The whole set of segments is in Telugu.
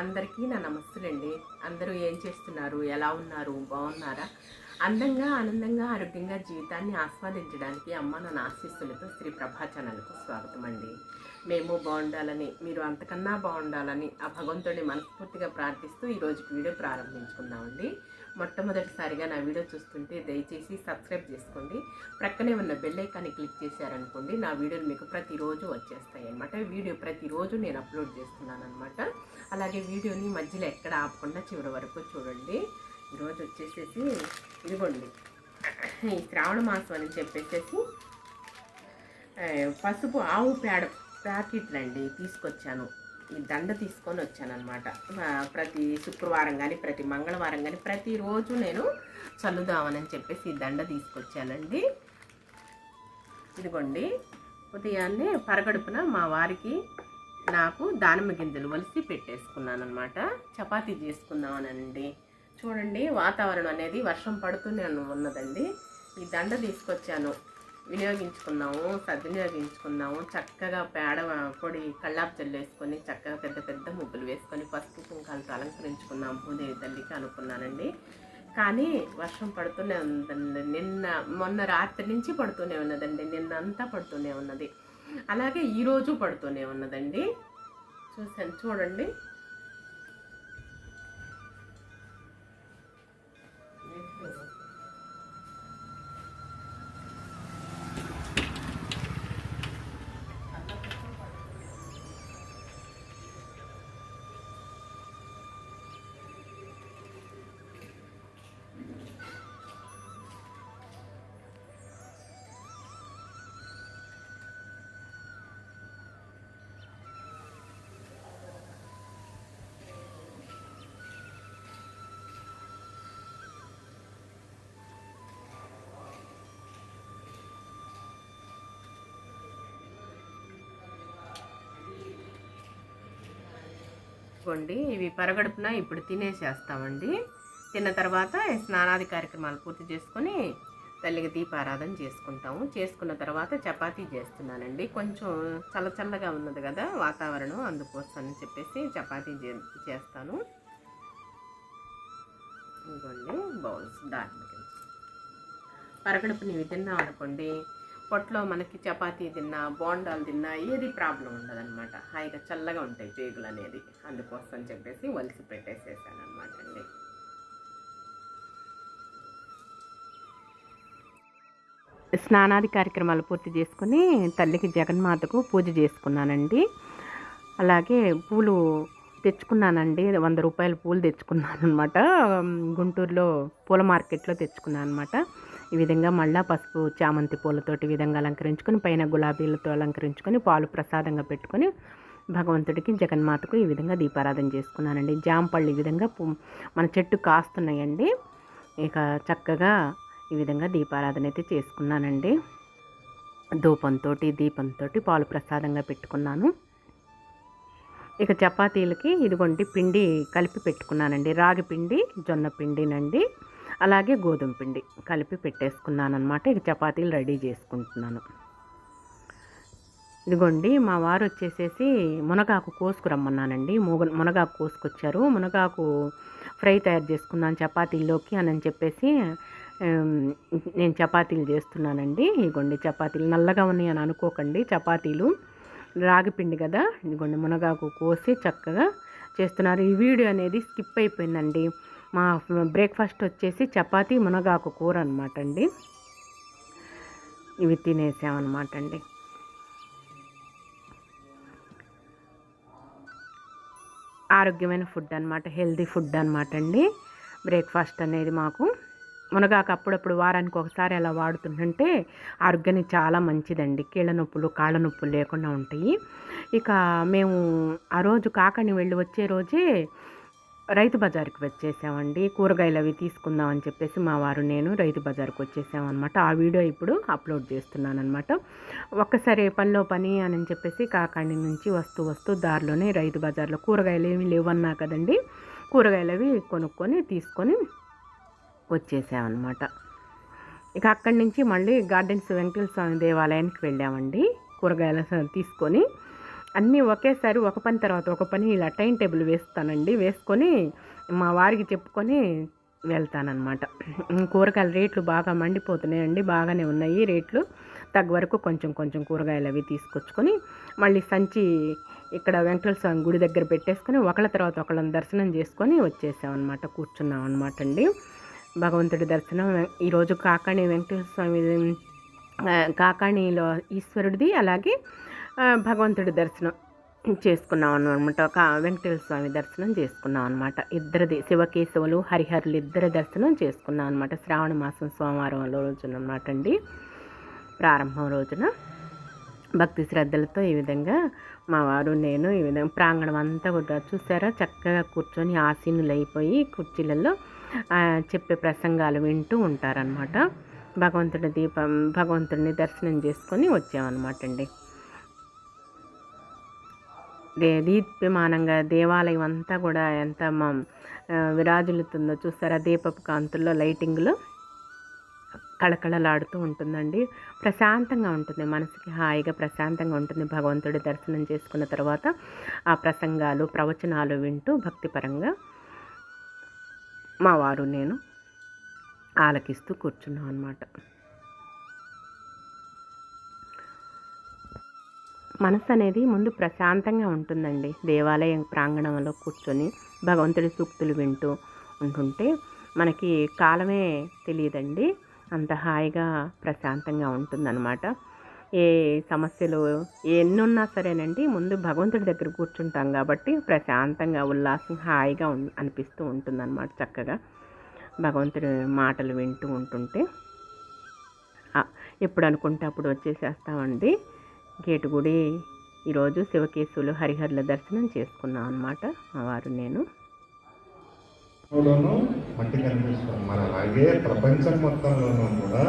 అందరికీ నా నమస్తులండి. అందరూ ఏం చేస్తున్నారు? ఎలా ఉన్నారు? బాగున్నారా? అందంగా, ఆనందంగా, ఆరోగ్యంగా జీవితాన్ని ఆస్వాదించడానికి అమ్మ నా ఆశీస్సులతో శ్రీ ప్రభా ఛానల్‌కు స్వాగతం అండి. మేము బాగుండాలని, మీరు అంతకన్నా బాగుండాలని ఆ భగవంతుడిని మనస్ఫూర్తిగా ప్రార్థిస్తూ ఈరోజుకి వీడియో ప్రారంభించుకుందామండి. మొట్టమొదటిసారిగా నా వీడియో చూస్తుంటే దయచేసి సబ్స్క్రైబ్ చేసుకోండి. ప్రక్కనే ఉన్న బెల్ ఐకాన్ని క్లిక్ చేశారనుకోండి, నా వీడియోలు మీకు ప్రతిరోజు వచ్చేస్తాయి అన్నమాట. వీడియో ప్రతిరోజు నేను అప్లోడ్ చేస్తున్నాను అనమాట. అలాగే వీడియోని మధ్యలో ఎక్కడ ఆపకుండా చివరి వరకు చూడండి. ఈరోజు వచ్చేసేసి ఇదిగోండి, ఈ శ్రావణ మాసం అని చెప్పేసేసి పసుపు ఆవు పేడ ప్యాకెట్లండి తీసుకొచ్చాను. ఈ దండ తీసుకొని వచ్చాను అనమాట. ప్రతి శుక్రవారం కానీ ప్రతి మంగళవారం కానీ ప్రతిరోజు నేను చల్లుదామని చెప్పేసి ఈ దండ తీసుకొచ్చానండి. ఇదిగోండి, ఉదయాన్నే పరగడుపున మా వారికి నాకు దానిమ్మ గింజలు వలిసి పెట్టేసుకున్నాను అనమాట. చపాతీ చేసుకుందామనండి. చూడండి, వాతావరణం అనేది వర్షం పడుతూనే ఉన్నదండి. ఈ దండ తీసుకొచ్చాను, సద్వినియోగించుకున్నాము. చక్కగా పేడ పొడి కళ్ళాపు జల్లేసుకొని చక్కగా పెద్ద పెద్ద ముగ్గులు వేసుకొని పసుపు కుంకాలతో అలంకరించుకున్నాం భూదేవి తల్లికి అనుకున్నానండి. కానీ వర్షం పడుతూనే ఉందండి. మొన్న రాత్రి నుంచి పడుతూనే ఉన్నదండి. నిన్నంతా పడుతూనే ఉన్నది. అలాగే ఈరోజు పడుతూనే ఉన్నదండి. చూడండి. ఇవి పరగడుపున ఇప్పుడు తినేసేస్తామండి. తిన్న తర్వాత స్నానాది కార్యక్రమాలు పూర్తి చేసుకొని తల్లికి దీపారాధన చేసుకుంటాము. చేసుకున్న తర్వాత చపాతీ చేస్తున్నానండి. కొంచెం చల్లగా ఉన్నది కదా వాతావరణం, అందుకోసం అని చెప్పేసి చపాతీ చేస్తాను. ఇదిగోండి బౌల్స్ దానికి పరగడుపుని ఇవి తిన్నాం అనుకోండి, పొట్లో మనకి చపాతీ తిన్నా బోండాలు తిన్నా ఏది ప్రాబ్లం ఉండదన్నమాట. హాయిగా చల్లగా ఉంటాయి పేగులు అనేది. అందుకోసం చెప్పేసి వలిసి పెట్టేసేసాను అనమాట అండి. స్నానాది కార్యక్రమాలు పూర్తి చేసుకుని తల్లికి జగన్మాతకు పూజ చేసుకున్నానండి. అలాగే పూలు తెచ్చుకున్నానండి. 100 రూపాయల పూలు తెచ్చుకున్నాను అనమాట. గుంటూరులో పూల మార్కెట్లో తెచ్చుకున్నాను అనమాట. ఈ విధంగా మళ్ళీ పసుపు చామంతి పూలతోటి ఈ విధంగా అలంకరించుకొని పైన గులాబీలతో అలంకరించుకొని పాలు ప్రసాదంగా పెట్టుకొని భగవంతుడికి జగన్మాతకు ఈ విధంగా దీపారాధన చేసుకున్నానండి. జాంపళ్ళు ఈ విధంగా మన చెట్టు కాస్తున్నాయండి. ఇక చక్కగా ఈ విధంగా దీపారాధన అయితే చేసుకున్నానండి. ధూపంతో దీపంతో పాలు ప్రసాదంగా పెట్టుకున్నాను. ఇక చపాతీలకి ఇదిగోండి పిండి కలిపి పెట్టుకున్నానండి. రాగి పిండి, జొన్న పిండినండి, అలాగే గోధుమ పిండి కలిపి పెట్టేసుకున్నాను అనమాట. ఇక చపాతీలు రెడీ చేసుకుంటున్నాను. ఇదిగోండి మా వారు వచ్చేసేసి మునగాకు కోసుకురమ్మన్నానండి. మునగాకు కోసుకొచ్చారు. మునగాకు ఫ్రై తయారు చేసుకున్నాను చపాతీల్లోకి అని చెప్పేసి నేను చపాతీలు చేస్తున్నానండి. ఇదిగోండి చపాతీలు నల్లగా ఉన్నాయి అని అనుకోకండి, చపాతీలు రాగి పిండి కదా. ఇదిగోండి మునగాకు కోసి చక్కగా చేస్తున్నారు. ఈ వీడియో అనేది స్కిప్ అయిపోయిందండి. మా బ్రేక్ఫాస్ట్ వచ్చేసి చపాతీ మునగాకు కూర అనమాట అండి. ఇవి తినేసామన్నమాట అండి. ఆరోగ్యమైన ఫుడ్ అనమాట, హెల్తీ ఫుడ్ అనమాట అండి బ్రేక్ఫాస్ట్ అనేది. మాకు మునగాకు అప్పుడప్పుడు వారానికి ఒకసారి అలా వాడుతుంటే ఆరోగ్యానికి చాలా మంచిదండి. కీళ్ళ నొప్పులు, కాళ్ళ నొప్పులు లేకుండా ఉంటాయి. ఇక మేము ఆ రోజు కాకని వెళ్ళి వచ్చే రోజే రైతు బజార్కి వచ్చేసామండి. కూరగాయలు అవి తీసుకుందామని చెప్పేసి మా వారు నేను రైతు బజార్కి వచ్చేసామన్నమాట. ఆ వీడియో ఇప్పుడు అప్లోడ్ చేస్తున్నాను అనమాట. ఒక్కసారి పనిలో పని అని చెప్పేసి కాకాని నుంచి వస్తూ దారిలోనే రైతు బజార్లో కూరగాయలు ఏమి లేవన్నా కదండి, కూరగాయలు అవి కొనుక్కొని తీసుకొని వచ్చేసామన్నమాట. ఇక అక్కడి నుంచి మళ్ళీ గార్డెన్స్ వెంకటేశ్వర స్వామి దేవాలయానికి వెళ్ళామండి. కూరగాయలు తీసుకొని అన్నీ ఒకేసారి ఒక పని తర్వాత ఒక పని ఇలా టైం టేబుల్ వేస్తానండి. వేసుకొని మా వారికి చెప్పుకొని వెళ్తానన్నమాట. కూరగాయల రేట్లు బాగా మండిపోతున్నాయండి. బాగానే ఉన్నాయి రేట్లు. తగ్గ వరకు కొంచెం కొంచెం కూరగాయలు అవి తీసుకొచ్చుకొని మళ్ళీ సంచి ఇక్కడ వెంకటేశ్వర స్వామి గుడి దగ్గర పెట్టేసుకొని ఒకళ్ళ తర్వాత ఒకళ్ళని దర్శనం చేసుకొని వచ్చేసామన్నమాట. కూర్చున్నామన్నమాట అండి. భగవంతుడి దర్శనం ఈరోజు కాకాణి వెంకటేశ్వర స్వామి కాకాణిలో ఈశ్వరుడిది, అలాగే భగవంతుడి దర్శనం చేసుకున్నాం అనమాట. వెంకటేశ్వర స్వామి దర్శనం చేసుకున్నాం అనమాట. ఇద్దరిది శివకేశవులు హరిహరులు ఇద్దరి దర్శనం చేసుకున్నాం అనమాట. శ్రావణ మాసం సోమవారం రోజున అనమాట అండి, ప్రారంభం రోజున. భక్తి శ్రద్ధలతో ఈ విధంగా మా వారు నేను ఈ విధంగా ప్రాంగణం అంతా కూడా చూసారా, చక్కగా కూర్చొని ఆసీనులు అయిపోయి కుర్చీలలో చెప్పే ప్రసంగాలు వింటూ ఉంటారనమాట. భగవంతుడిని దర్శనం చేసుకొని వచ్చామన్నమాట అండి. దీప్యమానంగా దేవాలయం అంతా కూడా ఎంత విరాజులుతుందో చూస్తారా, దీపపు కాంతుల్లో లైటింగ్లో కళకళలాడుతూ ఉంటుందండి. ప్రశాంతంగా ఉంటుంది, మనసుకి హాయిగా ప్రశాంతంగా ఉంటుంది. భగవంతుడి దర్శనం చేసుకున్న తర్వాత ఆ ప్రసంగాలు ప్రవచనాలు వింటూ భక్తిపరంగా మా వారు నేను ఆలకిస్తూ కూర్చున్నాం అన్నమాట. మనసు అనేది ముందు ప్రశాంతంగా ఉంటుందండి. దేవాలయం ప్రాంగణంలో కూర్చొని భగవంతుడి సూక్తులు వింటూ ఉంటుంటే మనకి కాలమే తెలియదండి. అంత హాయిగా ప్రశాంతంగా ఉంటుందన్నమాట. ఏ సమస్యలు ఎన్నున్నా సరేనండి, ముందు భగవంతుడి దగ్గర కూర్చుంటాం కాబట్టి ప్రశాంతంగా ఉల్లాసం హాయిగా అనిపిస్తూ ఉంటుందన్నమాట. చక్కగా భగవంతుడి మాటలు వింటూ ఉంటుంటే ఎప్పుడు అనుకుంటే అప్పుడు వచ్చేసేస్తామండి. గేటు గుడి ఈరోజు శివకేశవులు హరిహరుల దర్శనం చేసుకున్నాం అన్నమాట మా వారు నేను. మట్టి కనిపిస్తుంది. మరి అలాగే ప్రపంచం మొత్తంలోనూ కూడా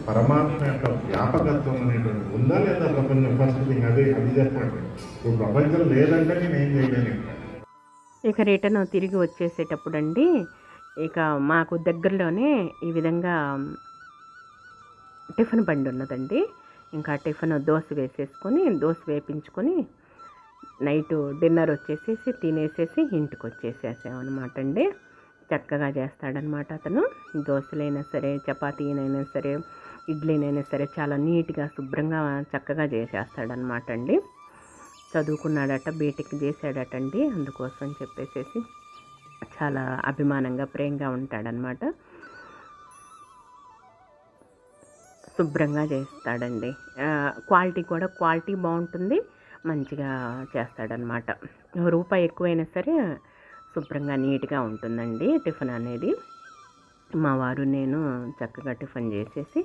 పరమాత్మ యొక్క వ్యాపకత్వం అనేటువంటి ఉందా లేదా? ప్రపంచం ఫస్ట్ థింగ్ అది చెప్పండి. ఇప్పుడు ప్రపంచం లేదంటే నేను ఏం చేయలేను. ఇక రిటర్న్ తిరిగి వచ్చేసేటప్పుడు అండి, ఇక మాకు దగ్గరలోనే ఈ విధంగా టిఫిన్ బండి ఉన్నదండి. ఇంకా టిఫిన్ దోశ వేపించుకొని నైటు డిన్నర్ వచ్చేసేసి తినేసేసి ఇంటికి వచ్చేసేసామన్నమాట అండి. చక్కగా చేస్తాడనమాట అతను. దోశలైనా సరే, చపాతీనైనా సరే, ఇడ్లీనైనా సరే చాలా నీట్గా శుభ్రంగా చక్కగా చేసేస్తాడనమాట అండి. చదువుకున్నాడట, బీటెక్ చేశాడటండి. అందుకోసం చెప్పేసేసి చాలా అభిమానంగా ప్రేమగా ఉంటాడనమాట. శుభ్రంగా చేస్తాడండి. క్వాలిటీ బాగుంటుంది, మంచిగా చేస్తాడనమాట. రూపాయి ఎక్కువైనా సరే శుభ్రంగా నీట్గా ఉంటుందండి టిఫిన్ అనేది. మా వారు నేను చక్కగా టిఫిన్ చేసేసి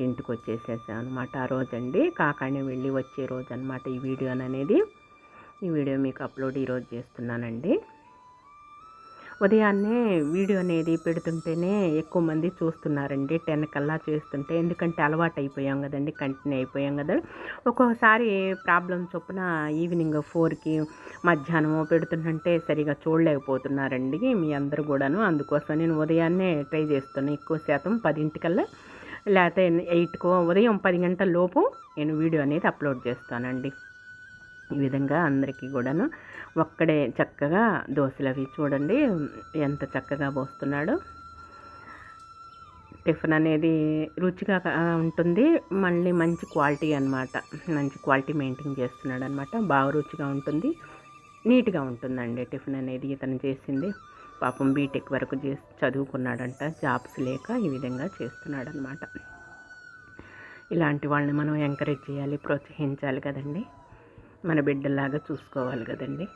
ఇంటికి వచ్చేసేసాం అనమాట. ఆ రోజండి కాకాణి వెళ్ళి వచ్చే రోజు అనమాట ఈ వీడియో మీకు అప్లోడ్ ఈరోజు చేస్తున్నానండి. ఉదయాన్నే వీడియో అనేది పెడుతుంటేనే ఎక్కువ మంది చూస్తున్నారండి. 10 కల్లా చేస్తుంటే, ఎందుకంటే అలవాటు అయిపోయాం కదండి, కంటిన్యూ అయిపోయాం కదా. ఒక్కొక్కసారి ప్రాబ్లం చొప్పున ఈవినింగ్ 4కి మధ్యాహ్నము పెడుతుంటే సరిగా చూడలేకపోతున్నారండి మీ అందరూ కూడాను. అందుకోసం నేను ఉదయాన్నే ట్రై చేస్తున్నాను. ఎక్కువ శాతం 10 లేకపోతే 8కో ఉదయం 10 గంటల లోపు నేను వీడియో అనేది అప్లోడ్ చేస్తానండి. ఈ విధంగా అందరికీ కూడాను ఒక్కడే చక్కగా దోశలు అవి చూడండి ఎంత చక్కగా పోస్తున్నాడో. టిఫిన్ అనేది రుచిగా ఉంటుంది, మళ్ళీ మంచి క్వాలిటీ అనమాట. మంచి క్వాలిటీ మెయింటైన్ చేస్తున్నాడు అనమాట. బాగా రుచిగా ఉంటుంది, నీట్గా ఉంటుందండి టిఫిన్ అనేది ఇతను చేసింది. పాపం బీటెక్ వరకు చదువుకున్నాడంట, జాబ్స్ లేక ఈ విధంగా చేస్తున్నాడు అనమాట. ఇలాంటి వాళ్ళని మనం ఎంకరేజ్ చేయాలి, ప్రోత్సహించాలి కదండి. మన బిడ్డలాగా చూసుకోవాలి కదండి.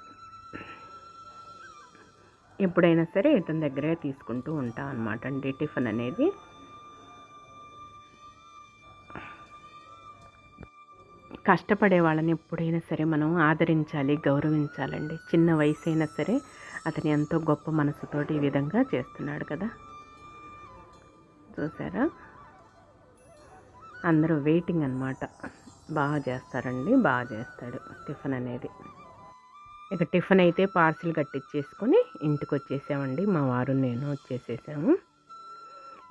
ఎప్పుడైనా సరే ఇతని దగ్గరే తీసుకుంటూ ఉంటాం అన్నమాట అండి టిఫిన్ అనేది. కష్టపడే వాళ్ళని ఎప్పుడైనా సరే మనం ఆదరించాలి, గౌరవించాలండి. చిన్న వయసు అయినా సరే అతను ఎంతో గొప్ప మనసుతోటి ఈ విధంగా చేస్తున్నాడు కదా. చూసారా, అందరూ వెయిటింగ్ అన్నమాట. బాగా చేస్తారండి, బాగా చేస్తాడు టిఫిన్ అనేది. ఇక టిఫిన్ అయితే పార్సిల్ కట్టించేసుకొని ఇంటికి వచ్చేసామండి. మా వారు నేను వచ్చేసేసాము.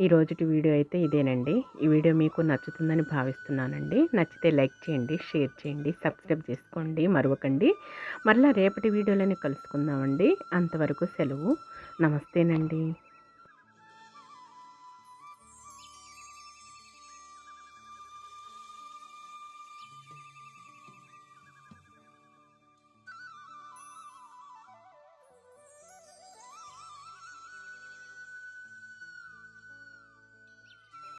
ఈ రోజుటి వీడియో అయితే ఇదేనండి. ఈ వీడియో మీకు నచ్చుతుందని భావిస్తున్నానండి. నచ్చితే లైక్ చేయండి, షేర్ చేయండి, సబ్స్క్రైబ్ చేసుకోండి మరవకండి. మరలా రేపటి వీడియోలోనే కలుసుకుందామండి. అంతవరకు సెలవు. నమస్తేనండి.